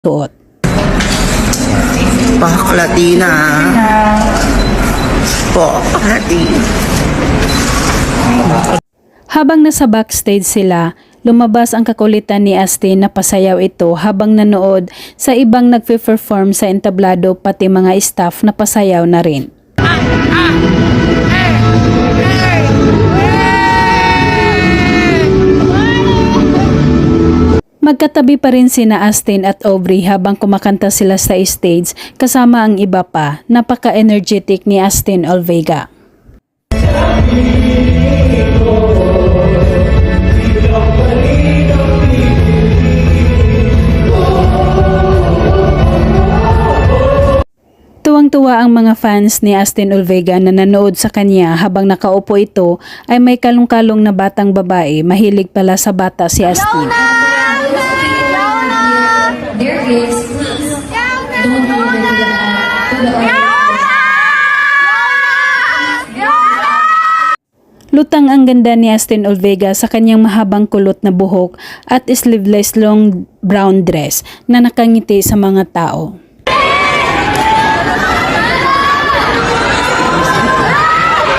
suot. Paklatina. Paklatina. Habang nasa backstage sila, lumabas ang kakulitan ni Astin na pasayaw ito habang nanood sa ibang nagpe-perform sa entablado pati mga staff na pasayaw na rin. Magkatabi pa rin sina Astin at Aubrey habang kumakanta sila sa stage kasama ang iba pa. Napaka-energetic ni Astin Olvega. Tuwang-tuwa ang mga fans ni Astin Olvega na nanood sa kanya habang nakaupo ito ay may kalong-kalong na batang babae. Mahilig pala sa bata si Astin. There is, please, don't go to the Lutang ang ganda ni Astin Olvega sa kanyang mahabang kulot na buhok at sleeveless long brown dress na nakangiti sa mga tao.